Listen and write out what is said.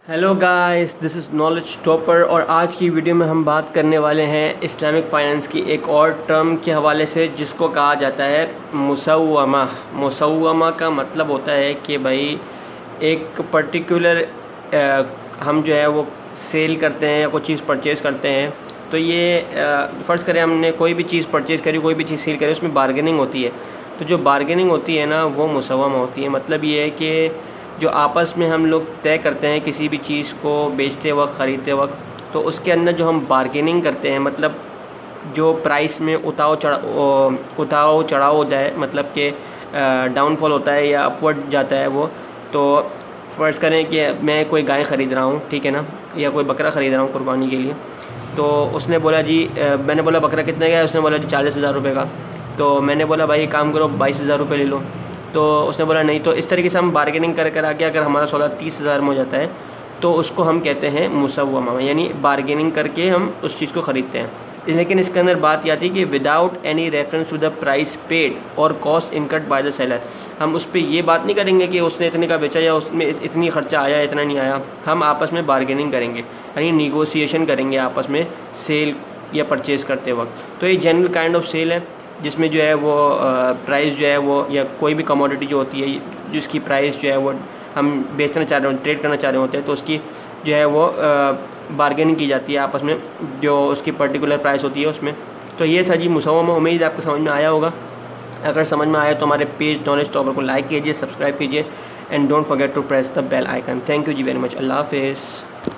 Hello guys, this is knowledge topper, اور آج کی ویڈیو میں ہم بات کرنے والے ہیں اسلامک فائنانس کی ایک اور ٹرم کے حوالے سے جس کو کہا جاتا ہے مسومہ۔ مسومہ کا مطلب ہوتا ہے کہ بھائی ایک پرٹیکولر ہم جو ہے وہ سیل کرتے ہیں یا کوئی چیز پرچیز کرتے ہیں، تو یہ فرض کریں ہم نے کوئی بھی چیز پرچیز کری، کوئی بھی چیز سیل کری، اس میں بارگیننگ ہوتی ہے، تو جو بارگیننگ ہوتی ہے نا وہ مسومہ ہوتی ہے۔ مطلب یہ ہے کہ جو آپس میں ہم لوگ طے کرتے ہیں کسی بھی چیز کو بیچتے وقت، خریدتے وقت، تو اس کے اندر جو ہم بارگیننگ کرتے ہیں، مطلب جو پرائس میں اتاؤ چڑھاؤ ہوتا ہے، مطلب کہ ڈاؤن فال ہوتا ہے یا اپورڈ جاتا ہے وہ، تو فرض کریں کہ میں کوئی گائے خرید رہا ہوں، ٹھیک ہے نا، یا کوئی بکرا خرید رہا ہوں قربانی کے لیے، تو اس نے بولا جی میں نے بولا بکرا کتنے کا ہے، اس نے بولا جی 40,000 روپے کا، تو میں نے بولا بھائی ایک کام کرو 22,000 روپے لے لو، تو اس نے بولا نہیں، تو اس طریقے سے ہم بارگیننگ کر آگے اگر ہمارا سودا 30,000 میں ہو جاتا ہے تو اس کو ہم کہتے ہیں مسومہ، یعنی بارگیننگ کر کے ہم اس چیز کو خریدتے ہیں۔ لیکن اس کے اندر بات یہ آتی ہے کہ without any reference to the price paid اور cost incurred by the seller, ہم اس پہ یہ بات نہیں کریں گے کہ اس نے اتنے کا بیچا یا اس میں اتنی خرچہ آیا اتنا نہیں آیا، ہم آپس میں بارگیننگ کریں گے، یعنی نیگوسیشن کریں گے آپس میں سیل یا پرچیز کرتے وقت۔ تو یہ جنرل کائنڈ آف سیل ہے جس میں جو ہے وہ پرائس جو ہے وہ، یا کوئی بھی کموڈٹی جو ہوتی ہے جس کی پرائس جو ہے وہ ہم بیچنا چاہ رہے ہیں، ٹریڈ کرنا چاہ رہے ہوتے ہیں، تو اس کی جو ہے وہ بارگیننگ کی جاتی ہے آپس میں، جو اس کی پرٹیکولر پرائس ہوتی ہے اس میں۔ تو یہ تھا جی مسومہ، امید ہے آپ کو سمجھ میں آیا ہوگا۔ اگر سمجھ میں آیا تو ہمارے پیج نالج ٹاپر کو لائک کیجیے، سبسکرائب کیجیے، and don't forget to press the bell icon. Thank you جی ویری مچ، اللہ حافظ۔